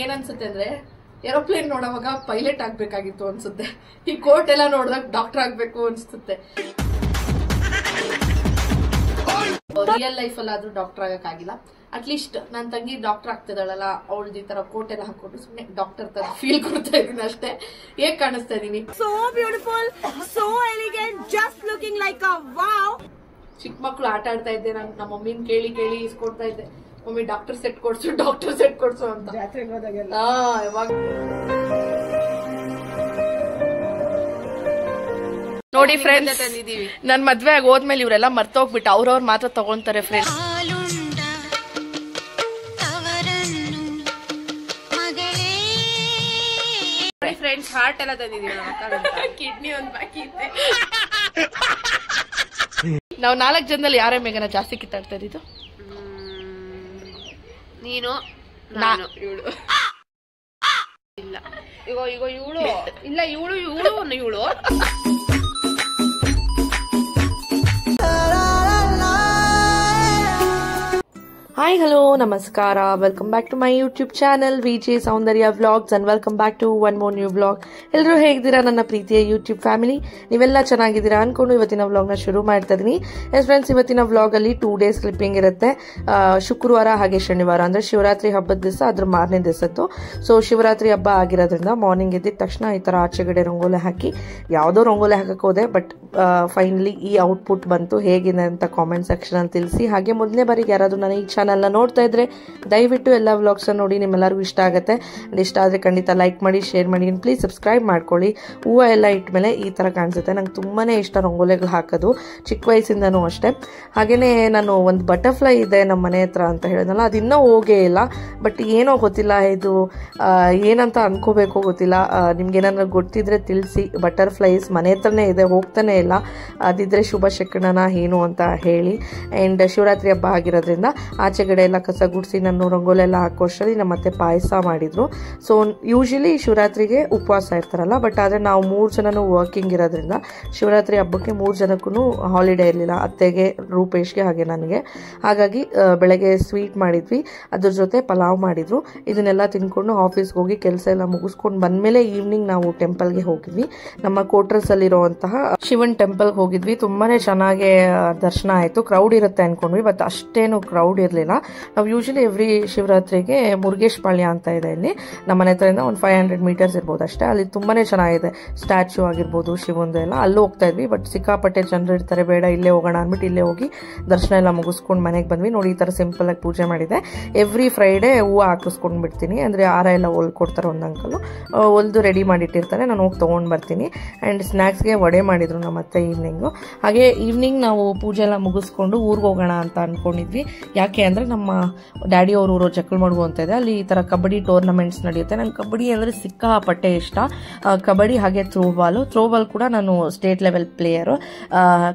ಏನ್ ಅನ್ಸುತ್ತೆ ಅಂದ್ರೆ ಏರೋಪ್ಲೇನ್ ನೋಡುವಾಗ ಪೈಲಟ್ ಆಗ್ಬೇಕಾಗಿತ್ತು ಅನ್ಸುತ್ತೆ. ಈ ಕೋರ್ಟ್ ಎಲ್ಲ ನೋಡಿದಾಗ ಡಾಕ್ಟರ್ ಆಗ್ಬೇಕು ಅನ್ಸುತ್ತೆ. ರಿಯಲ್ ಲೈಫ್ ಅಲ್ಲಾದ್ರೂ ಡಾಕ್ಟರ್ ಆಗಕ್ಕಾಗಿಲ್ಲ. ಅಟ್ಲೀಸ್ಟ್ ನನ್ನ ತಂಗಿ ಡಾಕ್ಟರ್ ಆಗ್ತಿದ್ದಾಳಲ್ಲ, ಅವಳದ್ದು ಈ ತರ ಕೋಟ್ ಎಲ್ಲ ಹಾಕೊಂಡು ಸುಮ್ಮನೆ ಡಾಕ್ಟರ್ ತರ ಫೀಲ್ ಕೊಡ್ತಾ ಇದೀನಿ ಅಷ್ಟೇ. ಹೇಗ್ ಕಾಣಿಸ್ತಾ ಇದೀನಿ? So beautiful, so elegant, just looking like a wow. ಚಿಕ್ಕ ಮಕ್ಳು ಆಟ ಆಡ್ತಾ ಇದ್ದೆ, ನಾನು ನಮ್ಮ ಮಮ್ಮಿನ ಕೇಳಿ ಕೇಳಿ ಇಸ್ಕೊಡ್ತಾ ಇದ್ದೆ, ಮಮ್ಮಿ ಡಾಕ್ಟರ್ ಸೆಟ್ ಕೊಡ್ಸು ಅಂತ. ಯಾವಾಗ ನೋಡಿ ಫ್ರೆಂಡ್ಸ್, ನನ್ ಮದ್ವೆ ಆಗಿ ಹೋದ್ಮೇಲೆ ಇವರೆಲ್ಲ ಮರ್ತೋಗ್ಬಿಟ್ಟು ಅವ್ರವ್ರ ಮಾತ್ರ ತಗೊಂತಾರೆ ಫ್ರೆಂಡ್ಸ್. ಫ್ರೆಂಡ್ಸ್ ಹಾರ್ಟ್ ಎಲ್ಲ ತಂದಿದೀವಿ, ಕಿಡ್ನಿ ಒಂದ್ ಬಾಕಿ ಇತ್ತೆ. ನಾವು 4 ಜನದಲ್ಲಿ ಯಾರೇ ಮೇಘನ ಜಾಸ್ತಿ ಕಿತ್ತಾಡ್ತಾ ಇದ್ದಿದ್ದು? ನೀನು, ನಾನು, ಇವಳು ಇಲ್ಲ, ಈಗ ಇವಳು ಇಲ್ಲ, ಇವಳು ಹಾಯ್ ಹಲೋ ನಮಸ್ಕಾರ, welcome back to my YouTube channel VJ Soundarya vlogs and welcome back to one more new vlog. ಎಲ್ಲರೂ ಹೇಗಿದ್ದೀರಾ ನನ್ನ ಪ್ರೀತಿಯ ಯೂಟ್ಯೂಬ್ ಫ್ಯಾಮಿಲಿ? ನೀವೆಲ್ಲ ಚೆನ್ನಾಗಿದ್ದೀರಾ ಅನ್ಕೊಂಡು ಇವತ್ತಿನ ವ್ಲಾಗ್ನ ಶುರು ಮಾಡ್ತಾ ಇದೀನಿ. ಎಸ್ ಫ್ರೆಂಡ್ಸ್, ಇವತ್ತಿನ ವ್ಲಾಗ್ ಅಲ್ಲಿ 2 days ಕ್ಲಿಪ್ಪಿಂಗ್ ಇರುತ್ತೆ. ಶುಕ್ರವಾರ ಹಾಗೆ ಶನಿವಾರ, ಅಂದ್ರೆ ಶಿವರಾತ್ರಿ ಹಬ್ಬದ ದಿವಸ, ಅದ್ರ ಮಾರನೇ ದಿವಸದ್ದು. ಸೊ ಶಿವರಾತ್ರಿ ಹಬ್ಬ ಆಗಿರೋದ್ರಿಂದ ಮಾರ್ನಿಂಗ್ ಎದ್ದಿದ ತಕ್ಷಣ ಈ ತರ ಆಚೆಗಡೆ ರಂಗೋಲಿ ಹಾಕಿ, ಯಾವುದೋ ರಂಗೋಲಿ ಹಾಕಕ್ಕೆ ಹೋದೆ, ಬಟ್ ಫೈನಲಿ ಈ ಔಟ್ಪುಟ್ ಬಂತು. ಹೇಗಿದೆ ಅಂತ ಕಾಮೆಂಟ್ ಸೆಕ್ಷನ್ ಅಲ್ಲಿ ತಿಳಿಸಿ. ಹಾಗೆ ಮೊದಲನೇ ಬಾರಿಗೆ ಯಾರಾದ್ರೂ ನನ್ನ ಈ ಚಾನಲ್ ನೋಡ್ತಾ ಇದ್ರೆ ದಯವಿಟ್ಟು ಎಲ್ಲ ವ್ಲಾಗ್ಸ್ ನೋಡಿ, ನಿಮ್ಮೆಲ್ಲರಿಗೂ ಇಷ್ಟ ಆಗುತ್ತೆ. ಇಷ್ಟ ಆದ್ರೆ ಖಂಡಿತ ಲೈಕ್ ಮಾಡಿ, ಶೇರ್ ಮಾಡಿ, ಪ್ಲೀಸ್ ಸಬ್ಸ್ಕ್ರೈಬ್ ಮಾಡ್ಕೊಳ್ಳಿ. ಹೂವು ಎಲ್ಲ ಇಟ್ಮೇಲೆ ಈ ತರ ಕಾಣಿಸುತ್ತೆ. ನಂಗೆ ತುಂಬಾನೇ ಇಷ್ಟ ರಂಗೋಲಿಗಳು ಹಾಕೋದು, ಚಿಕ್ಕ ವಯಸ್ಸಿಂದನೂ ಅಷ್ಟೇ. ಹಾಗೇನೆ ನಾನು ಒಂದು ಬಟರ್ಫ್ಲೈ ಇದೆ ನಮ್ಮ ಮನೆ ಹತ್ರ ಅಂತ ಹೇಳಿದ್ನಲ್ಲ, ಅದು ಇನ್ನೂ ಹೋಗೇ ಇಲ್ಲ. ಬಟ್ ಏನೋ ಗೊತ್ತಿಲ್ಲ, ಇದು ಏನಂತ ಅನ್ಕೋಬೇಕು ಗೊತ್ತಿಲ್ಲ. ನಿಮ್ಗೆ ಏನಾದ್ರು ಗೊತ್ತಿದ್ರೆ ತಿಳಿಸಿ. ಬಟರ್ಫ್ಲೈಸ್ ಮನೆ ಹತ್ರನೇ ಇದೆ, ಹೋಗ್ತಾನೆ ಇಲ್ಲ. ಅದಿದ್ರೆ ಶುಭ ಶಕುನನ ಏನು ಅಂತ ಹೇಳಿ. ಅಂಡ್ ಶಿವರಾತ್ರಿ ಹಬ್ಬ ಆಗಿರೋದ್ರಿಂದ ಆಚೆಗಡೆ ಎಲ್ಲ ಕಸ ಗುಡಿಸಿ ನಾನು ರಂಗೋಲಿ ಎಲ್ಲ ಹಾಕೋಷ್ಟರಲ್ಲಿ ನಮ್ಮ ಅತ್ತೆ ಪಾಯಸ ಮಾಡಿದ್ರು. ಸೊ ಯೂಶಲಿ ಶಿವರಾತ್ರಿಗೆ ಉಪವಾಸ ಇರ್ತಾರಲ್ಲ, ಬಟ್ ಆದ್ರೆ ನಾವು 3 ಜನನು ವರ್ಕಿಂಗ್ ಇರೋದ್ರಿಂದ ಶಿವರಾತ್ರಿ ಹಬ್ಬಕ್ಕೆ 3 ಜನಕ್ಕೂ ಹಾಲಿಡೇ ಇರಲಿಲ್ಲ, ಅತ್ತೆಗೆ, ರೂಪೇಶ್ಗೆ ಹಾಗೆ ನನಗೆ. ಹಾಗಾಗಿ ಬೆಳಗ್ಗೆ ಸ್ವೀಟ್ ಮಾಡಿದ್ವಿ, ಅದ್ರ ಜೊತೆ ಪಲಾವ್ ಮಾಡಿದ್ರು. ಇದನ್ನೆಲ್ಲ ತಿನ್ಕೊಂಡು ಆಫೀಸ್ಗೆ ಹೋಗಿ ಕೆಲಸ ಎಲ್ಲ ಮುಗಿಸ್ಕೊಂಡು ಬಂದ್ಮೇಲೆ ಈವ್ನಿಂಗ್ ನಾವು ಟೆಂಪಲ್ಗೆ ಹೋಗಿದ್ವಿ. ನಮ್ಮ ಕ್ವಾರ್ಟರ್ಸ್ ಅಲ್ಲಿರುವಂತಹ ಶಿವನ್ ಟೆಂಪಲ್ಗೆ ಹೋಗಿದ್ವಿ. ತುಂಬಾನೇ ಚೆನ್ನಾಗಿ ದರ್ಶನ ಆಯ್ತು. ಕ್ರೌಡ್ ಇರುತ್ತೆ ಅನ್ಕೊಂಡ್ವಿ, ಬಟ್ ಅಷ್ಟೇನು ಕ್ರೌಡ್ ಇರಲಿಲ್ಲ. ನಾವು ಯೂಶಲಿ ಎವ್ರಿ ಶಿವರಾತ್ರಿಗೆ ಮುರುಗೇಶ್ ಪಾಳ್ಯ ಅಂತ ಇದೆ, ಇಲ್ಲಿ ನಮ್ಮ ಮನೆ ಹತ್ರದಿಂದ ಒಂದು 500 meters ಇರ್ಬೋದು ಅಷ್ಟೇ. ಅಲ್ಲಿ ತುಂಬಾನೇ ಚೆನ್ನಾಗಿದೆ, ಸ್ಟ್ಯಾಚ್ಯೂ ಆಗಿರ್ಬೋದು ಶಿವಂದು ಎಲ್ಲ. ಅಲ್ಲೂ ಹೋಗ್ತಾ ಇದ್ವಿ, ಬಟ್ ಸಿಕ್ಕಾಪಟ್ಟೆ ಜನರು ಇರ್ತಾರೆ, ಬೇಡ ಇಲ್ಲೇ ಹೋಗೋಣ ಅಂದ್ಬಿಟ್ಟು ಇಲ್ಲೇ ಹೋಗಿ ದರ್ಶನ ಎಲ್ಲ ಮುಗಿಸ್ಕೊಂಡು ಮನೆಗೆ ಬಂದ್ವಿ. ನೋಡಿ ಈ ತರ ಸಿಂಪಲ್ ಆಗಿ ಪೂಜೆ ಮಾಡಿದೆ. ಎವ್ರಿ ಫ್ರೈಡೆ ಹೂವು ಹಾಕಿಸ್ಕೊಂಡು ಬಿಡ್ತೀನಿ, ಅಂದ್ರೆ ಹಾರ ಎಲ್ಲ ಹೊಲ್ಕೊಡ್ತಾರೆ ಒಂದು ಅಂಕಲ್, ಹೊಲ್ದು ರೆಡಿ ಮಾಡಿಟ್ಟಿರ್ತಾರೆ, ನಾನು ಹೋಗಿ ತಗೊಂಡ್ ಬರ್ತೀನಿ. ಅಂಡ್ ಸ್ನಾಕ್ಸ್ಗೆ ವಡೆ ಮಾಡಿದ್ರು ನಮ್ಮ ಅತ್ತೆ ಈವ್ನಿಂಗು. ಹಾಗೆ ಈವ್ನಿಂಗ್ ನಾವು ಪೂಜೆ ಎಲ್ಲ ಮುಗಿಸ್ಕೊಂಡು ಊರಿಗೆ ಹೋಗೋಣ ಅಂತ ಅನ್ಕೊಂಡಿದ್ವಿ. ಯಾಕೆ ಅಂದ್ರೆ ನಮ್ಮ ಡ್ಯಾಡಿ ಅವ್ರ ಊರು ಜಕ್ಕಲಮಡುಗು ಅಂತ ಇದೆ, ಅಲ್ಲಿ ಈ ತರ ಕಬಡ್ಡಿ ಟೂರ್ನಮೆಂಟ್ಸ್ ನಡೆಯುತ್ತೆ. ನಂಗೆ ಕಬಡ್ಡಿ ಅಂದ್ರೆ ಸಿಕ್ಕಾಪಟ್ಟೆ ಇಷ್ಟ. ಕಬಡ್ಡಿ ಹಾಗೆ ಥ್ರೋಬಾಲ್ ಕೂಡ ನಾನು ಸ್ಟೇಟ್ ಲೆವೆಲ್ ಪ್ಲೇಯರು.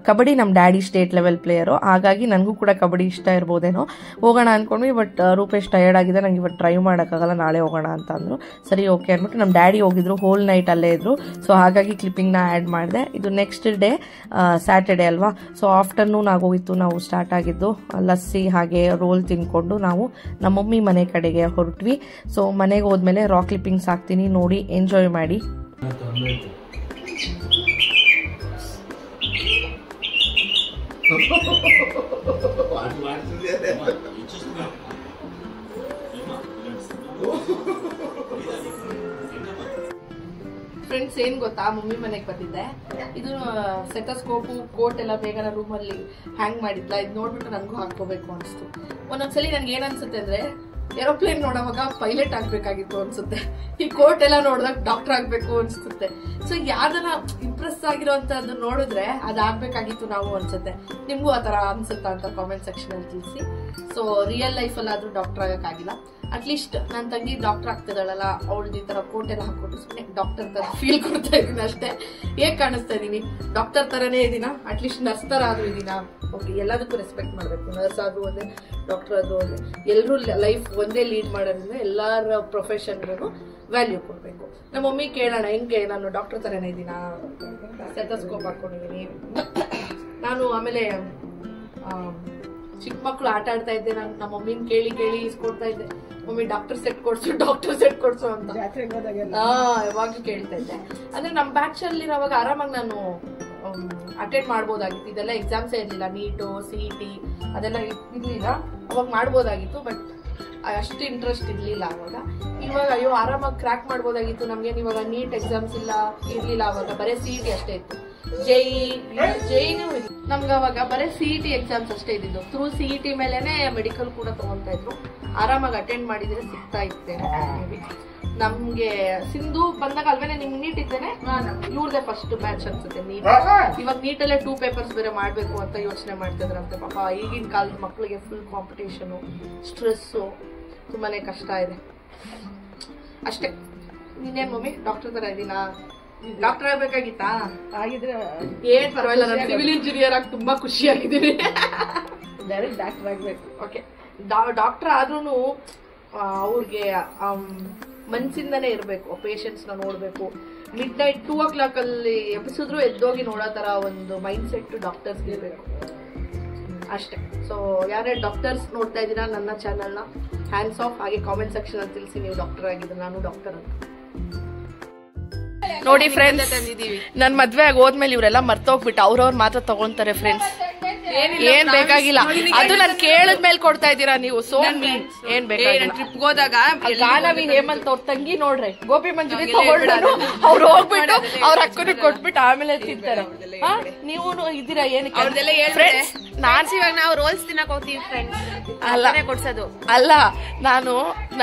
ಕಬಡ್ಡಿ ನಮ್ಮ ಡ್ಯಾಡಿ ಸ್ಟೇಟ್ ಲೆವೆಲ್ ಪ್ಲೇಯರು, ಹಾಗಾಗಿ ನನಗೂ ಕೂಡ ಕಬಡ್ಡಿ ಇಷ್ಟ ಇರ್ಬೋದೇನೋ. ಹೋಗೋಣ ಅನ್ಕೊಂಡ್ವಿ, ಬಟ್ ರೂಪೇಶ್ ಟಯರ್ಡ್ ಆಗಿದೆ, ನಂಗೆ ಇವತ್ತು ಡ್ರೈವ್ ಮಾಡೋಕ್ಕಾಗಲ್ಲ, ನಾಳೆ ಹೋಗೋಣ ಅಂತ ಅಂದ್ರು. ಸರಿ ಓಕೆ ಅಂದ್ಬಿಟ್ಟು ನಮ್ಮ ಡ್ಯಾಡಿ ಹೋಗಿದ್ರು, ಹೋಲ್ ನೈಟ್ ಅಲ್ಲೇ ಇದ್ರು. ಸೊ ಹಾಗಾಗಿ ಕ್ಲಿಪ್ಪಿಂಗ್ನ ಆ್ಯಡ್ ಮಾಡಿದೆ. ಇದು ನೆಕ್ಸ್ಟ್ ಡೇ ಸ್ಯಾಟರ್ಡೇ ಅಲ್ವಾ, ಸೊ ಆಫ್ಟರ್ನೂನ್ ಆಗೋಗಿತ್ತು. ನಾವು ಸ್ಟಾರ್ಟ್ ಆಗಿದ್ದು ಲಸ್ಸಿ ಹಾಗೆ ರೋಲ್ ತಿನ್ಕೊಂಡು ನಾವು ನಮ್ಮ ಮಮ್ಮಿ ಮನೆ ಕಡೆಗೆ ಹೊರಟ್ವಿ. ಸೊ ಮನೆಗೆ ಹೋದ್ಮೇಲೆ ರಾಕ್ ಕ್ಲಿಪ್ಪಿಂಗ್ಸ್ ಹಾಕ್ತೀನಿ, ನೋಡಿ ಎಂಜಾಯ್ ಮಾಡಿ. ಫ್ರೆಂಡ್ಸ್ ಏನ್ ಗೊತ್ತಾ, ಮಮ್ಮಿ ಮನೆಗೆ ಬಂದಿದ್ದೆ. ಇದು ಸೆಟಸ್ಕೋಪು ಕೋಟ್ ಎಲ್ಲ ಬೇಗನ ರೂಮಲ್ಲಿ ಹ್ಯಾಂಗ್ ಮಾಡಿದ್ಲ. ಇದು ನೋಡ್ಬಿಟ್ಟು ನನಗೂ ಹಾಕೋಬೇಕು ಅನಿಸ್ತು. ಒಂದೊಂದ್ಸಲಿ ನನ್ಗೆ ಏನ್ ಅನ್ಸುತ್ತೆ ಅಂದ್ರೆ ಏರೋಪ್ಲೇನ್ ನೋಡುವಾಗ ಪೈಲಟ್ ಆಗ್ಬೇಕಾಗಿತ್ತು ಅನ್ಸುತ್ತೆ. ಈ ಕೋಟ್ ಎಲ್ಲ ನೋಡಿದಾಗ ಡಾಕ್ಟರ್ ಆಗ್ಬೇಕು ಅನ್ಸುತ್ತೆ. ಸೊ ಯಾವ್ದನ್ನ ಇಂಪ್ರೆಸ್ ಆಗಿರೋಂಥದ್ದು ನೋಡಿದ್ರೆ ಅದಾಗ್ಬೇಕಾಗಿತ್ತು ನಾವು ಅನ್ಸುತ್ತೆ. ನಿಮ್ಗೂ ಆತರ ಅನ್ಸುತ್ತಾ ಅಂತ ಕಾಮೆಂಟ್ ಸೆಕ್ಷನ್ ಅಲ್ಲಿ ತಿಳಿಸಿ. ಸೊ ರಿಯಲ್ ಲೈಫ್ ಅಲ್ಲಾದ್ರೂ ಡಾಕ್ಟರ್ ಆಗಕ್ಕಾಗಿಲ್ಲ. ಅಟ್ಲೀಸ್ಟ್ ನನ್ನ ತಂಗಿ ಡಾಕ್ಟರ್ ಆಗ್ತಿದ್ದಾಳಲ್ಲ, ಅವಳದ್ದು ಈ ತರ ಕೋಟ್ ಎಲ್ಲ ಹಾಕೊಟ್ಟು ಸುಮ್ಮನೆ ಡಾಕ್ಟರ್ ತರ ಫೀಲ್ ಕೊಡ್ತಾ ಇದೀನಿ ಅಷ್ಟೇ. ಹೇಗ್ ಕಾಣಿಸ್ತಾ ಇದೀನಿ? ಡಾಕ್ಟರ್ ತರನೇ ಇದೀನ? ಅಟ್ಲೀಸ್ಟ್ ನರ್ಸ್ ತರ ಆದ್ರೂ ಇದೀನ? ಓಕೆ, ಎಲ್ಲದಕ್ಕೂ ರೆಸ್ಪೆಕ್ಟ್ ಮಾಡ್ಬೇಕು. ನರ್ಸ್ ಆದ್ರೂ ಒಂದೇ, ಡಾಕ್ಟರ್ ಆದ್ರೂ ಒಂದೇ. ಎಲ್ಲರೂ ಲೈಫ್ ಒಂದೇ ಲೀಡ್ ಮಾಡೋದ್ರಿಂದ ಎಲ್ಲರ ಪ್ರೊಫೆಷನ್ಗೂ ವ್ಯಾಲ್ಯೂ ಕೊಡ್ಬೇಕು. ನಮ್ಮ ಮಮ್ಮಿ ಕೇಳೋಣ, ಹೆಂಗೆ ನಾನು ಡಾಕ್ಟರ್ ತರನೇ ಇದೀನ? ಸ್ಟೆಥೋಸ್ಕೋಪ್ ಹಾಕೊಂಡಿದೀನಿ ನಾನು. ಆಮೇಲೆ ಚಿಕ್ಕ ಮಕ್ಳು ಆಟ ಆಡ್ತಾ ಇದ್ದೆ, ನಾನು ನಮ್ಮ ಮಮ್ಮಿನ ಕೇಳಿ ಕೇಳಿ ಇಸ್ಕೊಡ್ತಾ ಇದ್ದೆ, ಮಮ್ಮಿ ಡಾಕ್ಟರ್ ಸೆಟ್ ಕೊಡ್ಸು ಅಂತ ಯಾವಾಗ್ಲೂ ಕೇಳ್ತಾ ಇದ್ದೆ. ಅಂದ್ರೆ ನಮ್ ಬ್ಯಾಚ್ ಅಲ್ಲಿರೋವಾಗ ಆರಾಮಾಗಿ ನಾನು ಅಟೆಂಡ್ ಮಾಡ್ಬೋದಾಗಿತ್ತು. ಇದೆಲ್ಲ ಎಕ್ಸಾಮ್ಸ್ ಇರ್ಲಿಲ್ಲ, ನೀಟು CET ಅದೆಲ್ಲ ಇರ್ಲಿಲ್ಲ, ಅವಾಗ ಮಾಡ್ಬೋದಾಗಿತ್ತು. ಬಟ್ ಅಷ್ಟು ಇಂಟ್ರೆಸ್ಟ್ ಇರ್ಲಿಲ್ಲ ಅವಾಗ. ಇವಾಗ ಅಯ್ಯೋ ಆರಾಮಾಗಿ ಕ್ರ್ಯಾಕ್ ಮಾಡ್ಬೋದಾಗಿತ್ತು. ನಮ್ಗೇನು ಇವಾಗ ನೀಟ್ ಎಕ್ಸಾಮ್ಸ್ ಇರ್ಲಿಲ್ಲ ಅವಾಗ, ಬರೀ CET ಅಷ್ಟೇ ಇತ್ತು. ಜೈನು ನಮ್ಗೆ ಅವಾಗ ಬರೀ CET ಎಕ್ಸಾಮ್ಸ್ ಅಷ್ಟೇ ಇದ್ದಿದ್ದು. ಥ್ರೂ CET ಮೇಲೆನೆ ಮೆಡಿಕಲ್ ಕೂಡ ತಗೊಂತಾ ಇದ್ರು. ಆರಾಮಾಗಿ ಅಟೆಂಡ್ ಮಾಡಿದ್ರೆ ಸಿಗ್ತಾ ಇತ್ತೆ. ನಮ್ಗೆ ಸಿಂಧು ಬಂದಾಗ ಅಲ್ವೇನೆ ನಿಮ್ಗೆ ನೀಟ್ ಇದ್ದೇನೆ, ಇವ್ರದೇ ಫಸ್ಟ್ ಬ್ಯಾಚ್ ಅನ್ಸುತ್ತೆ ನೀಟ್. ಇವಾಗ ನೀಟಲ್ಲೇ 2 ಪೇಪರ್ಸ್ ಬೇರೆ ಮಾಡ್ಬೇಕು ಅಂತ ಯೋಚನೆ ಮಾಡ್ತಿದ್ರಂತೆ. ಪಾಪ ಈಗಿನ ಕಾಲದ ಮಕ್ಳಿಗೆ ಫುಲ್ ಕಾಂಪಿಟೇಷನು, ಸ್ಟ್ರೆಸ್ಸು, ತುಂಬಾನೇ ಕಷ್ಟ ಇದೆ ಅಷ್ಟೇ. ನೀನೇನ್ ಮಮ್ಮಿ ಡಾಕ್ಟರ್ ತರ ಇದೀನಾ? ಡಾಕ್ಟರ್ ಆಗ್ಬೇಕಾಗಿತ್ತಾ? ಆಗಿದ್ರೆ ಏನ್ ಪರವಾಗಿಲ್ಲ, ನಾನು ಸಿವಿಲ್ ಇಂಜಿನಿಯರ್ ಆಗಿ ತುಂಬಾ ಖುಷಿ ಆಗಿದ್ದೀನಿ. ಡೈರೆಕ್ಟ್ ಡಾಕ್ಟರ್ ಆಗ್ಬೇಕು. ಓಕೆ, ಡಾಕ್ಟರ್ ಆದ್ರೂ ಅವ್ರಿಗೆ ಮನ್ಸಿಂದನೇ ಇರ್ಬೇಕು, ಪೇಷಂಟ್ಸ್ ನ ನೋಡ್ಬೇಕು. ಮಿಡ್-ನೈಟ್ 2 o'clock ಅಲ್ಲಿ ಎಬ್ಬಿಸಿದ್ರು ಎದ್ದೋಗಿ ನೋಡೋ ತರ ಒಂದು ಮೈಂಡ್ ಸೆಟ್ ಡಾಕ್ಟರ್ಸ್ ಇರ್ಬೇಕು ಅಷ್ಟೇ. ಸೊ ಯಾರೇ ಡಾಕ್ಟರ್ಸ್ ನೋಡ್ತಾ ಇದ್ದೀರಾ ನನ್ನ ಚಾನಲ್ನ, ಹ್ಯಾಂಡ್ಸ್ ಆಫ್. ಹಾಗೆ ಕಾಮೆಂಟ್ ಸೆಕ್ಷನ್ ಅಲ್ಲಿ ತಿಳಿಸಿ ನೀವು ಡಾಕ್ಟರ್ ಆಗಿದ್ರೆ. ನಾನು ಡಾಕ್ಟರ್ ಅಂತ ನೋಡಿ ಫ್ರೆಂಡ್ಸ್. ನನ್ ಮದ್ವೆ ಆಗಿ ಹೋದ್ಮೇಲೆ ಇವರೆಲ್ಲ ಮರ್ತೋಗ್ಬಿಟ್ಟು ಅವ್ರವ್ರ ಮಾತ್ರ ತಗೊಂತಾರೆ ಫ್ರೆಂಡ್ಸ್. ಏನ್ ಬೇಕಾಗಿಲ್ಲ, ಅದು ನಾನು ಕೇಳದ್ಮೇಲೆ ಕೊಡ್ತಾ ಇದ್ದೀರಾ ನೀವು. ಸೋ ಏನ್ ಬೇಕಾಗಿಲ್ಲ. ಟ್ರಿಪ್ ಹೋದಾಗ ಗಾನವಿ ಹೇಮಂತ್ ಅವ್ರ ತಂಗಿ ನೋಡ್ರಿ, ಗೋಪಿ ಮಂಜುರಿ ತಗೊಂಡು ಅವ್ರು ಹೋಗ್ಬಿಟ್ಟು ಅವ್ರ ಅಕ್ಕನ ಕೊಟ್ಬಿಟ್ಟು ಆಮೇಲೆ ತಿಂತಾರೆ. ನೀವು ಇದೀರಾ ಏನಕ್ಕೆ? ನಾನ್ ಇವಾಗ ನಾವು ರೋಲ್ಸ್ ತಿನ್ನಕ್ ಹೋಗ್ತೀವಿ ಫ್ರೆಂಡ್ಸ್. ಅಲ್ಲ ಕೊಡ್ಸೋದು ಅಲ್ಲ, ನಾನು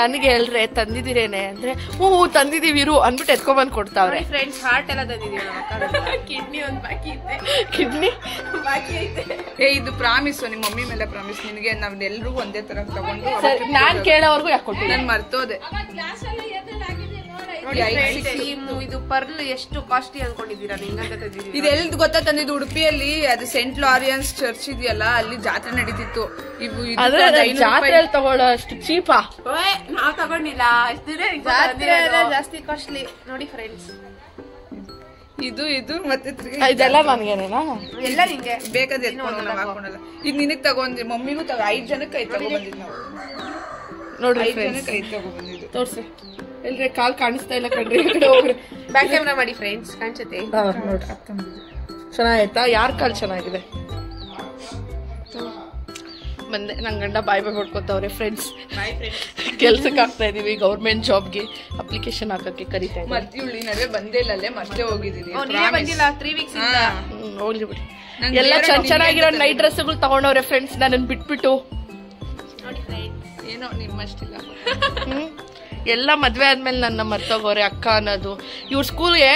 ನನಗೆ ಹೇಳ್ರೆ ತಂದಿದ್ದೀರೇನೆ ಅಂದ್ರೆ ಹೂ ತಂದಿದೀವಿ ಇರು ಅಂದ್ಬಿಟ್ಟು ಎತ್ಕೊಂಡ್ಬಂದ್ ಕೊಡ್ತಾವ್ರೆ ಫ್ರೆಂಡ್ಸ್. ಹಾರ್ಟ್ ಎಲ್ಲ ತಂದಿದೀವಿ, ಕಿಡ್ನಿ ಒಂದ್ ಬಾಕಿ ಐತೆ, ಕಿಡ್ನಿ ಬಾಕಿ ಐತೆ. ಇದು ಪ್ರಾಮಿಸ್, ನಿಮ್ಮ ಮಮ್ಮಿ ಮೇಲೆ ಪ್ರಾಮಿಸ್. ನಿನಗೆ ನಾವೆಲ್ಲರೂ ಒಂದೇ ತರ ತಗೊಂಡು ನಾನ್ ಕೇಳೋವರೆಗೂ ಯಾಕೆ ಕೊಟ್ಟು ನನ್ ಮರ್ತೋದೆ. ಇದು ಪರ್ಲ್ ಎಷ್ಟು ಕಾಸ್ಟ್ಲಿ ಅನ್ಕೊಂಡಿದ್ದೀರಾ? ಇದು ಎಲ್ಲಿ ಗೊತ್ತಾ ತಂದಿದ್ದು? ಉಡುಪಿಯಲ್ಲಿ ಅದು ಸೆಂಟ್ ಲಾರಿಯನ್ಸ್ ಚರ್ಚ್ ಇದೆಯಲ್ಲ, ಅಲ್ಲಿ ಜಾತ್ರೆ ನಡೀತಿತ್ತು. ಇವು ಜಾತ್ರೆಯಲ್ಲಿ ತಗೊಳ್ಳೋ ಅಷ್ಟು ಚೀಪಾ ನಾವ್ ತಗೊಂಡಿಲ್ಲ, ಜಾಸ್ತಿ ಕಾಸ್ಟ್ಲಿ ನೋಡಿ ಫ್ರೆಂಡ್ಸ್. ಇದು ಮತ್ತೆ ಇದೆಲ್ಲ ನನಗೇನೇನಾ? ಎಲ್ಲ ನಿಂಗೆ ಬೇಕಾದ್ರೆ ಎತ್ಕೊಂಡು ಹಾಕೊಂಡಲ್ಲ. ಇದು ನಿನಗ್ ತಗೊಂಡ್ರಿ, ಮಮ್ಮಿಗೂ 5 ಜನಕ್ಕೆ 5 ತಗೊಂಡ್ಬಂದಿದ್ ನಾವು. ನೋಡ್ರಿ 5 ಜನಕ್ಕೆ 5 ತಗೊಂಡ್ಬಂದಿದ್ದು. ತೋರ್ಸಿ ಎಲ್ರಿ, ಕಾಲ್ ಕಾಣಿಸ್ತಾ ಇಲ್ಲ ಕಣ್ರಿ. ಹೋಗ್ರಿ, ಬ್ಯಾಕ್ ಕ್ಯಾಮ್ರಾ ಮಾಡಿ ಫ್ರೆಂಡ್ಸ್, ಕಾಣಿಸುತ್ತೆ ನೋಡ್ರಿ. ಚೆನ್ನಾಯ್ತಾ? ಯಾರ ಕಾಲ್ ಚೆನ್ನಾಗಿದೆ? ಬಂದೆ, ನನ್ ಗಂಡ ಬಾಯ್ ಹೊಡ್ಕೊತವ್ರೆ ಫ್ರೆಂಡ್ಸ್. ಕೆಲ್ಸಕ್ಕೆ ಆಗ್ತಾ ಇದೀವಿ, ಗೌರ್ಮೆಂಟ್ ಜಾಬ್ಗೆ ಅಪ್ಲಿಕೇಶನ್ ಹಾಕಕ್ಕೆ ಕರಿತಾ ಇದ್ದೀವಿ. ಮತ್ತೆ ಇವಳು ನಡುವೆ ಬಂದೇ ಇಲ್ಲ, ಮತ್ತೆ ಹೋಗಿದ್ದೀನಿ. ಬಂದಿಲ್ಲ 3 weeks. ಹೋಗ್ಲಿ ಬಿಡಿ. ಎಲ್ಲ ಚೆನ್ನಾಗಿರೋ ನೈಟ್ ಡ್ರೆಸ್ಗಳು ತಗೊಂಡವ್ರೆ ಫ್ರೆಂಡ್ಸ್, ನನ್ನನ್ನು ಬಿಟ್ಬಿಟ್ಟು. ಏನೋ ನಿಮ್ಮಷ್ಟಿಲ್ಲ. ಎಲ್ಲ ಮದ್ವೆ ಆದ್ಮೇಲೆ ನನ್ನ ಮರ್ತೋಗೋರೆ ಅಕ್ಕ ಅನ್ನೋದು. ಇವ್ರ ಸ್ಕೂಲ್ಗೆ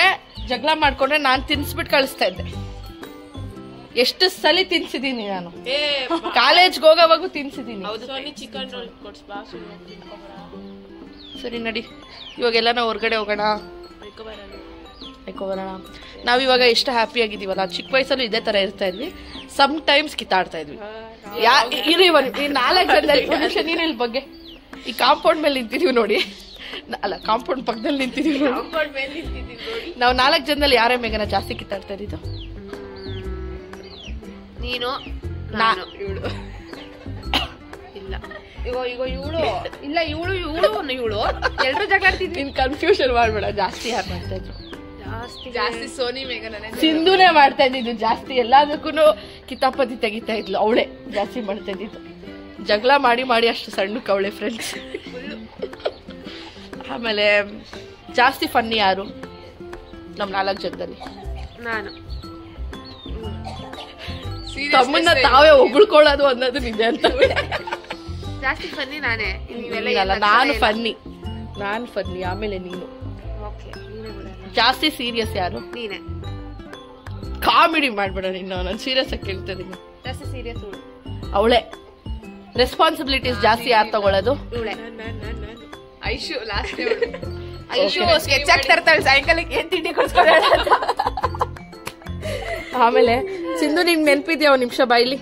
ಜಗಳ ಮಾಡ್ಕೊಂಡ್ರೆ ನಾನ್ ತಿನ್ಸ್ಬಿಟ್ಟು ಕಳಿಸ್ತಾ ಇದ್ದೆ. ಎಷ್ಟು ಸಲ ತಿನ್ಸಿದೀನಿ ನಾನು, ಕಾಲೇಜ್ಗೆ ಹೋಗೋವಾಗೂ ತಿನ್ಸಿದೀನಿ. ಸರಿ ನಡಿ, ಇವಾಗೆಲ್ಲ ನಾವು ಹೊರಗಡೆ ಹೋಗೋಣ, ಬರೋಣ. ನಾವಿವಾಗ ಎಷ್ಟು ಹ್ಯಾಪಿ ಆಗಿದೀವಲ್ಲ. ಚಿಕ್ಕ ವಯಸ್ಸಲ್ಲೂ ಇದೇ ತರ ಇರ್ತಾ ಇದ್ವಿ, ಸಮ್ ಟೈಮ್ಸ್ ಕಿತ್ತಾಡ್ತಾ ಇದ್ವಿ. ಈ 4 ಜನದಲ್ಲಿ ನೀನ್ ಇಲ್ಲಿ ಬಗ್ಗೆ ಈ ಕಾಂಪೌಂಡ್ ಮೇಲೆ ನಿಂತಿದೀವಿ ನೋಡಿ, ಅಲ್ಲ ಕಾಂಪೌಂಡ್ ಪಕ್ಕದಲ್ಲಿ ನಿಂತಿದೀವಿ ನೋಡಿ. ನಾವು 4 ಜನದಲ್ಲಿ ಯಾರೇ ಮೇಘನ ಜಾಸ್ತಿ ಕಿತ್ತಾಡ್ತಾ ಇದ್ದು? ನೀನು, ನಾನು, ಇವಳು. ಇಲ್ಲ ಈಗ ಇವಳು ಇಲ್ಲ, ಇವಳು ಎಲ್ರು ಜಗಾಡ್ತಿದ್ವಿ. ನೀನ್ ಕನ್ಫ್ಯೂಷನ್ ಮಾಡ್ಬೇಡ. ಜಾಸ್ತಿ ಯಾರು ಮಾಡ್ತಾ ಇದ್ರು? ಜಾಸ್ತಿ ಸೋನಿ ಮೇಘನ, ಸಿಂಧುನೇ ಮಾಡ್ತಾ ಇದ್ದಿದ್ದು ಜಾಸ್ತಿ. ಎಲ್ಲದಕ್ಕೂ ಕಿತಾಪತಿ ತೆಗಿತಾ ಇದ್ಲು, ಅವಳೆ ಜಾಸ್ತಿ ಮಾಡ್ತಾ ಇದ್ದಿದ್ದು. ಜಗಳ ಮಾಡಿ ಮಾಡಿ ಅಷ್ಟು ಸಣ್ಣಕ್ಕೆ ಅವಳೆ ಫ್ರೆಂಡ್ಸ್. ಆಮೇಲೆ ಜಾಸ್ತಿ ಫನ್ನಿ ಯಾರು ನಮ್ 4 ಜನದಲ್ಲಿ? ನಾನು. ತಮ್ಮನ್ನ ತಾವೇ ಹೊಗಳ್ಕೊಳ್ಳೋದು ಅನ್ನೋದು ನಿಜ ಅಂತ. ಜಾಸ್ತಿ ಫನ್ನಿ ನಾನೇ. ನಾನು ಫನ್ನಿ, ಆಮೇಲೆ ನೀನು. ಜಾಸ್ತಿ ಸೀರಿಯಸ್ ಯಾರು? ನೀನೆ. ಕಾಮಿಡಿ ಮಾಡ್ಬೇಡ ನೀನು, ನಾನು ಸೀರಿಯಸ್ ಆಗಿ ಕೇಳ್ತಾ ಇದೀನಿ. ಜಾಸ್ತಿ ಸೀರಿಯಸ್ ಅವಳೆ. ರೆಸ್ಪಾನ್ಸಿಬಿಲಿಟೀಸ್ ಜಾಸ್ತಿ ಯಾರು ತಗೊಳ್ಳೋದು? ಇವಳೆ. ಐಶು ಲಾಸ್ಟ್ ಐಶು ಸ್ಕೆಚ್ ಹಾಕಿ ತರ್ತಾಳೆ ಸಾಯಂಕಾಲಕ್ಕೆ ಏನ್ ತಿಂಡಿ ಕೊಡ್ಸ್ಕೊಳ. ಆಮೇಲೆ ಸಿಂಧು ನಿಂಗೆ ನೆನ್ಪಿದ್ಯಾ ಒಂದ್ ನಿಮಿಷ ಬಾಯಿಲಿ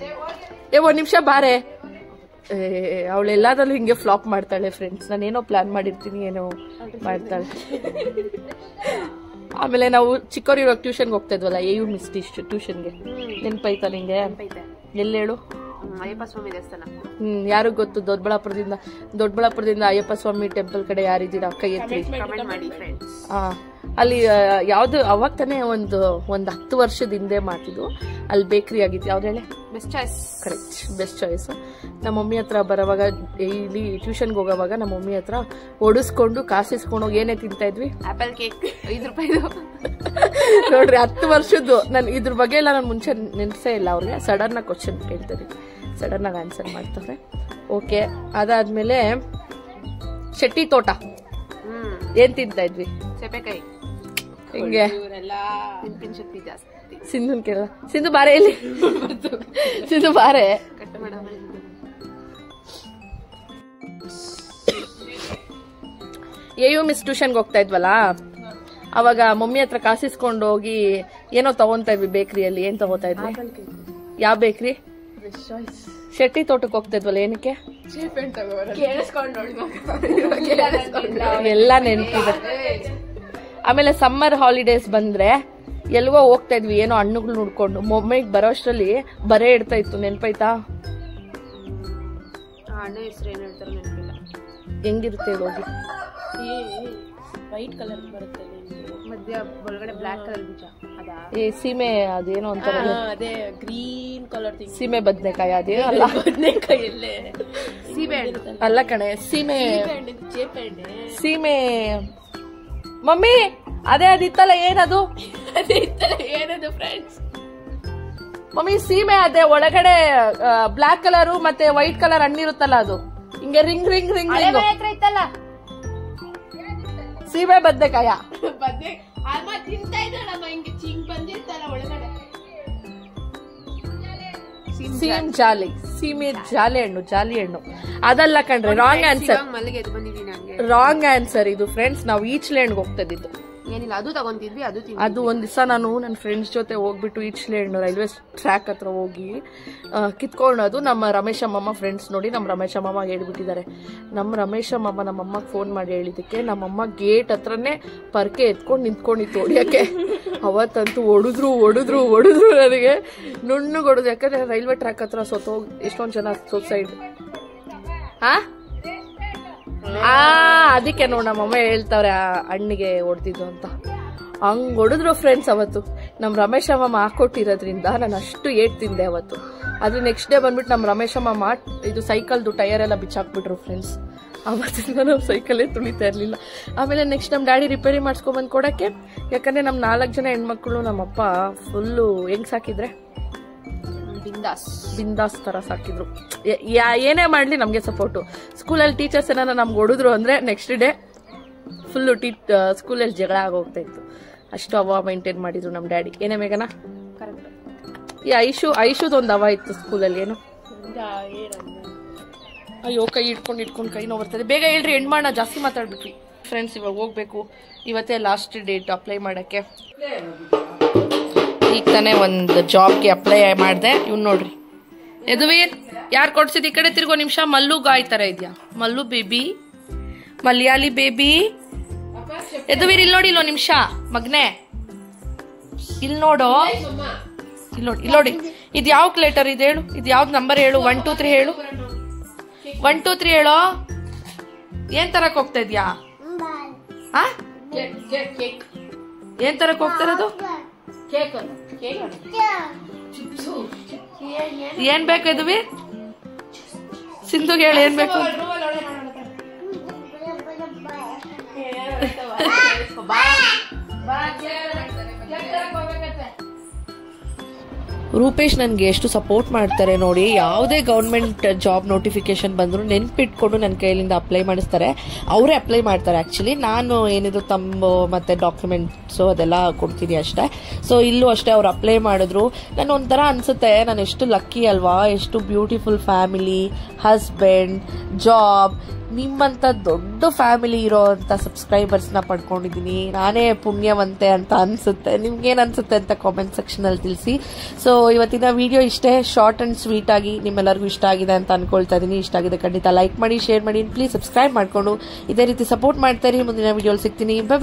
ಒಂದ್ ನಿಮಿಷ ಬಾರೆ. ಅವಳೆಲ್ಲದಲ್ಲೂ ಹಿಂಗೆ ಫ್ಲಾಪ್ ಮಾಡ್ತಾಳೆ ಫ್ರೆಂಡ್ಸ್. ನಾನೇನೋ ಪ್ಲಾನ್ ಮಾಡಿರ್ತೀನಿ ಏನೋ ಮಾಡ್ತಾಳೆ. ಆಮೇಲೆ ನಾವು ಚಿಕ್ಕವರಿರುವಾಗ ಟ್ಯೂಷನ್ಗೆ ಹೋಗ್ತಾ ಇದ್ವಲ್ಲ AU ಮಿಸ್ ಟ್ಯೂಷನ್ಗೆ, ನೆನ್ಪೈತಾ ನಿಂಗೆ? ಎಲ್ಲಿ ಹೇಳು? ಅಯ್ಯಪ್ಪ ಸ್ವಾಮಿ ದೇವಸ್ಥಾನ. ಯಾರಿಗ್ ಗೊತ್ತು? ದೊಡ್ಡಬಳ್ಳಾಪುರದಿಂದ ಅಯ್ಯಪ್ಪ ಸ್ವಾಮಿ ಟೆಂಪಲ್ ಕಡೆ ಯಾರಿದ್ದೀರಾ ಕೈ ಎತ್ತಿ. ಅಲ್ಲಿ ಯಾವ್ದು ಅವಾಗ ತಾನೇ ಒಂದು 10 ವರ್ಷದ ಹಿಂದೆ ಮಾತಿದ್ದು. ಅಲ್ಲಿ ಬೇಕ್ರಿ ಆಗಿತ್ತು. ಯಾವ್ದು ಹೇಳಿ? Best choice. Correct, best choice. ನಮ್ಮ ಮಮ್ಮಿ ಹತ್ರ ಬರೋವಾಗ ಇಲ್ಲಿ ಟ್ಯೂಷನ್ಗೆ ಹೋಗೋವಾಗ ನಮ್ಮ ಮಮ್ಮಿ ಹತ್ರ ಒಡಿಸ್ಕೊಂಡು ಕಾಸಿಸ್ಕೊಂಡು ಹೋಗಿ ಏನೇ ತಿಂತಾ ಇದ್ವಿ? ಆಪಲ್ ಕೇಕ್ 5 ರೂಪಾಯಿದು. ನೋಡ್ರಿ 10 ವರ್ಷದ್ದು. ನಾನು ಇದ್ರ ಬಗ್ಗೆ ಎಲ್ಲ ನಾನು ಮುಂಚೆ ನೆನ್ಸೇ ಇಲ್ಲ ಅವ್ರಿಗೆ. ಸಡನ್ ಆಗಿ ಕ್ವಶನ್ ಕೇಳ್ತಾರೆ, ಸಡನ್ ಆಗಿ ಆನ್ಸರ್ ಮಾಡ್ತಾರೆ. ಓಕೆ, ಅದಾದ್ಮೇಲೆ ಶೆಟ್ಟಿ ತೋಟ ಏನ್ ತಿಂತಾ ಇದ್ವಿ? ಸೆಪೆಕಾಯಿ. ಹಿಂಗೆ ತಿಂಪಿನ ಶಕ್ತಿ ಜಾಸ್ತಿ. ಸಿಂಧುನ್ ಕೇಳ. ಸಿಂಧು ಬಾರೆ ಇಲ್ಲಿ. ಸಿಂಧು ಬಾರೆ. ಕಟ್ ಮಾಡ. AU ಮಿಸ್ ಟ್ಯೂಷನ್ಗೆ ಹೋಗ್ತಾ ಇದ್ವಲ್ಲ, ಅವಾಗ ಮಮ್ಮಿ ಹತ್ರ ಕಾಸಿಸ್ಕೊಂಡು ಹೋಗಿ ಏನೋ ತಗೊಂತಾ ಇದ್ವಿ ಬೇಕ್ರಿಯಲ್ಲಿ. ಏನ್ ತಗೋತಾ ಇದ್ವಿ? ಯಾವ ಬೇಕ್ರಿ? ಶೆಟ್ಟಿ ತೋಟಕ್ಕೆ ಹೋಗ್ತಾ ಇದ್ವಲ್ಲ. ಏನಕ್ಕೆ? ಎಲ್ಲ ನೆನಪಿದೆ. ಆಮೇಲೆ ಸಮ್ಮರ್ ಹಾಲಿಡೇಸ್ ಬಂದ್ರೆ ಎಲ್ಗೋ ಹೋಗ್ತಾ ಇದ್ವಿ, ಏನೋ ಹಣ್ಣುಗಳು ನೋಡ್ಕೊಂಡು. ಮೊಮ್ಮೆಗೆ ಬರೋ ಅಷ್ಟರಲ್ಲಿ ಬರೇ ಇಡ್ತಾ ಇತ್ತು. ನೆನ್ಪೈತಾ? ಹಣ್ಣು ಹೆಸರು ಏನ್ ಹೇಳ್ತಾರೋ ನೆನಪಿಲ್ಲ. ಹೆಂಗಿರುತ್ತೆ ಹೋಗಿ? ವೈಟ್ ಕಲರ್ ಬರುತ್ತೆ ಮಧ್ಯ, ಒಳಗಡೆ ಬ್ಲಾಕ್ ಕಲರ್ ಬೀಜ. ಅದಾ? ಸೀಮೆ ಅದೇನೋ ಅಂತಾರೆ. ಅದೇ ಗ್ರೀನ್ ಕಲರ್ ಸೀಮೆ ಬದ್ನೆಕಾಯಿ. ಅದೇ ಅಲ್ಲ, ಬದ್ನೆಕಾಯಲ್ಲೇ ಸೀಬೆ ಹಣ್ಣು ಅಲ್ಲ ಕಣೆ. ಸೀಮೆ ಮಮ್ಮಿ ಅದೇ ಅದಿತ್ತಲ್ಲ. ಏನದು? ಏನದು ಫ್ರೆಂಡ್ಸ್? ಮಮ್ಮಿ ಸೀಮೆ ಅದೇ ಒಳಗಡೆ ಬ್ಲಾಕ್ ಕಲರ್ ಮತ್ತೆ ವೈಟ್ ಕಲರ್ ಹಣ್ಣಿರುತ್ತಲ್ಲ, ಅದು ಹಿಂಗೆ ರಿಂಗ್ ರಿಂಗ್ ರಿಂಗ್ ಇತ್ತಲ್ಲ. ಸೀಮೆ ಬದ್ನೆಕಾಯ. ಸೀಮ್ ಜಾಲಿ, ಸೀಮೆ ಜಾಲಿ ಹಣ್ಣು ಅದಲ್ಲ ಕಣ್ರಿ. Wrong answer. ರಾಂಗ್ ಆನ್ಸರ್ ಇದು ಫ್ರೆಂಡ್ಸ್. ನಾವು ಈಚ್ಲೆಂಡ್ಗೆ ಹೋಗ್ತಾ ಇದ್ದಿದ್ದು. ಏನಿಲ್ಲ, ಅದು ತಗೊಂತಿದ್ವಿ. ಅದು ಒಂದ್ ದಿವಸ ನಾನು ನನ್ನ ಫ್ರೆಂಡ್ಸ್ ಜೊತೆ ಹೋಗ್ಬಿಟ್ಟು ಈಚ್ಲೆಂಡ್ ರೈಲ್ವೆ ಟ್ರ್ಯಾಕ್ ಹತ್ರ ಹೋಗಿ ಕಿತ್ಕೊಳ್ಳೋದು. ನಮ್ಮ ರಮೇಶಮ್ಮಮ್ಮ ಫ್ರೆಂಡ್ಸ್ ನೋಡಿ ನಮ್ಮ ರಮೇಶಮ್ಮಮ್ಮ ಹೇಳ್ಬಿಟ್ಟಿದ್ದಾರೆ. ನಮ್ಮ ರಮೇಶಮ್ಮಮ್ಮ ನಮ್ಮಮ್ಮಗೆ ಫೋನ್ ಮಾಡಿ ಹೇಳಿದಕ್ಕೆ ನಮ್ಮಮ್ಮ ಗೇಟ್ ಹತ್ರನೇ ಪರ್ಕೆ ಎತ್ಕೊಂಡು ನಿಂತ್ಕೊಂಡಿತ್ತು ಹೊಡಿಯಕ್ಕೆ. ಅವತ್ತಂತೂ ಹೊಡೆದ್ರು ನನಗೆ ನುಣ್ಣಗೆ ಹೊಡೆದು. ಯಾಕಂದ್ರೆ ರೈಲ್ವೆ ಟ್ರ್ಯಾಕ್ ಹತ್ರ ಎಷ್ಟೊಂದು ಜನ ಸೂಸೈಡ್. ಅದಕ್ಕೆ ನೋಡಿ ನಮ್ಮಮ್ಮ ಹೇಳ್ತಾವ್ರೆ ಹಣ್ಣಿಗೆ ಹೊಡೆದಿದ್ದು ಅಂತ. ಹಂಗ್ ಹೊಡೆದ್ರು ಫ್ರೆಂಡ್ಸ್. ಅವತ್ತು ನಮ್ ರಮೇಶಮ್ಮ ಹಾಕೊಟ್ಟಿರೋದ್ರಿಂದ ನಾನು ಅಷ್ಟು ಏಟ್ ತಿಂದೆ ಅವತ್ತು. ಆದ್ರೆ ನೆಕ್ಸ್ಟ್ ಡೇ ಬಂದ್ಬಿಟ್ಟು ನಮ್ ರಮೇಶಮ್ಮ ಇದು ಸೈಕಲ್ದು ಟೈರ್ ಎಲ್ಲ ಬಿಚ್ಚಾಕ್ಬಿಟ್ರು ಫ್ರೆಂಡ್ಸ್. ಅವತ್ತಿಂದ ನಾವು ಸೈಕಲ್ಲೇ ತುಳಿತಾ ಇರ್ಲಿಲ್ಲ. ಆಮೇಲೆ ನೆಕ್ಸ್ಟ್ ನಮ್ ಡ್ಯಾಡಿ ರಿಪೇರಿ ಮಾಡಿಸ್ಕೊಂಡ್ಬಂದು ಕೊಡಕ್ಕೆ. ಯಾಕಂದ್ರೆ ನಮ್ 4 ಜನ ಹೆಣ್ಮಕ್ಳು ನಮ್ಮಪ್ಪ ಫುಲ್ಲು ಹೆಂಗ್ ಸಾಕಿದ್ರೆ ಬಿಂದಾಸ್ ತರ ಸಾಕಿದ್ರು. ಏನೇ ಮಾಡ್ಲಿ ನಮ್ಗೆ ಸಪೋರ್ಟು. ಸ್ಕೂಲಲ್ಲಿ ಟೀಚರ್ಸ್ ಏನಾರ ನಮ್ಗೆ ಹೊಡಿದ್ರು ಅಂದ್ರೆ ನೆಕ್ಸ್ಟ್ ಡೇ ಫುಲ್ಲು ಸ್ಕೂಲಲ್ಲಿ ಜಗಳ ಆಗೋಗ್ತಾ ಇತ್ತು. ಅಷ್ಟು ಅವ ಮೇಂಟೈನ್ ಮಾಡಿದ್ರು ನಮ್ ಡ್ಯಾಡಿ. ಏನೇ ಮೇಘನಾ? ಈ ಐಶುದೊಂದು ಅವ ಇತ್ತು ಸ್ಕೂಲಲ್ಲಿ. ಏನು? ಅಯ್ಯೋ, ಕೈ ಇಟ್ಕೊಂಡು ಕೈ ನೋವು ಬರ್ತದೆ. ಬೇಗ ಹೇಳ್ರಿ, ಎಂಡ್ ಮಾಡೋಣ, ಜಾಸ್ತಿ ಮಾತಾಡ್ಬಿಟ್ರಿ ಫ್ರೆಂಡ್ಸ್. ಇವಾಗ ಹೋಗ್ಬೇಕು. ಇವತ್ತೇ ಲಾಸ್ಟ್ ಡೇಟ್ ಅಪ್ಲೈ ಮಾಡಕ್ಕೆ. ಈಗ ತಾನೇ ಒಂದು ಜಾಬ್ಗೆ ಅಪ್ಲೈ ಮಾಡಿದೆ. ಇವ್ನು ನೋಡ್ರಿ, ಯದುವೀರ್ ಯಾರು ಕೊಡ್ಸಿದ್? ಈ ಕಡೆ ತಿರ್ಗೋ ನಿಮಿಷ. ಮಲ್ಲು ಗಾಯ್ ತರ ಇದ್ಯಾ? Mallu baby, Malayali baby. ಯದುವೀರ್ ಇಲ್ಲಿ ನೋಡಿ, ಇಲ್ಲೋ ನಿಮಿಷ ಮಗ್ನೆ, ಇಲ್ಲಿ ನೋಡು, ಇಲ್ಲಿ ನೋಡಿ. ಇದು ಯಾವ ಲೆಟರ್ ಇದೆ ಹೇಳು? ಇದು ಯಾವ್ದು ನಂಬರ್ ಹೇಳು? 1 2 3 ಹೇಳು. 1 2 3 ಹೇಳೋ. ಏನ್ ತರಕ್ ಹೋಗ್ತಾ ಇದ್ಯಾ? ಏನ್ ತರಕ್ ಹೋಗ್ತಾ ಇರೋದು? ಏನ್ ಬೇಕು ಇದುವಿ? ಸಿಂಧುಗೆ ಹೇಳಿ ಏನ್ ಬೇಕು? ರೂಪೇಶ್ ನನಗೆ ಎಷ್ಟು ಸಪೋರ್ಟ್ ಮಾಡ್ತಾರೆ ನೋಡಿ. ಯಾವುದೇ ಗೌರ್ಮೆಂಟ್ ಜಾಬ್ ನೋಟಿಫಿಕೇಶನ್ ಬಂದ್ರು ನೆನ್ಪಿಟ್ಕೊಂಡು ನನ್ನ ಕೈಲಿಂದ ಅಪ್ಲೈ ಮಾಡಿಸ್ತಾರೆ. ಅವರೇ ಅಪ್ಲೈ ಮಾಡ್ತಾರೆ. ಆಕ್ಚುಲಿ ನಾನು ಏನಿದ್ರು ತಂಬು ಮತ್ತೆ ಡಾಕ್ಯುಮೆಂಟ್ಸು ಅದೆಲ್ಲ ಕೊಡ್ತೀನಿ ಅಷ್ಟೇ. ಸೊ ಇಲ್ಲೂ ಅಷ್ಟೇ ಅವ್ರು ಅಪ್ಲೈ ಮಾಡಿದ್ರು. ನಾನು ಒಂಥರ ಅನ್ಸುತ್ತೆ, ನಾನು ಎಷ್ಟು ಲಕ್ಕಿ ಅಲ್ವಾ, ಎಷ್ಟು ಬ್ಯೂಟಿಫುಲ್ ಫ್ಯಾಮಿಲಿ, ಹಸ್ಬೆಂಡ್, ಜಾಬ್ ನಿಮ್ಮಂತ ದೊಡ್ಡ ಫ್ಯಾಮಿಲಿ ಇರೋ ಅಂತ ಸಬ್ಸ್ಕ್ರೈಬರ್ಸ್ನ ಪಡ್ಕೊಂಡಿದ್ದೀನಿ. ನಾನೇ ಪುಣ್ಯವಂತೆ ಅಂತ ಅನ್ಸುತ್ತೆ. ನಿಮ್ಗೇನು ಅನ್ಸುತ್ತೆ ಅಂತ ಕಾಮೆಂಟ್ ಸೆಕ್ಷನ್ ಅಲ್ಲಿ ತಿಳಿಸಿ. ಸೊ ಇವತ್ತಿನ ವಿಡಿಯೋ ಇಷ್ಟೇ, ಶಾರ್ಟ್ ಅಂಡ್ ಸ್ವೀಟ್ ಆಗಿ. ನಿಮ್ಮೆಲ್ಲರಿಗೂ ಇಷ್ಟ ಆಗಿದೆ ಅಂತ ಅನ್ಕೊಳ್ತಾ ಇದ್ದೀನಿ. ಇಷ್ಟ ಆಗಿದೆ ಖಂಡಿತ ಲೈಕ್ ಮಾಡಿ, ಶೇರ್ ಮಾಡಿ, ಪ್ಲೀಸ್ ಸಬ್ಸ್ಕ್ರೈಬ್ ಮಾಡ್ಕೊಂಡು ಇದೇ ರೀತಿ ಸಪೋರ್ಟ್ ಮಾಡ್ತಾ ಇರಿ. ಮುಂದಿನ ವಿಡಿಯೋ ಸಿಗ್ತೀನಿ. ಬೈ.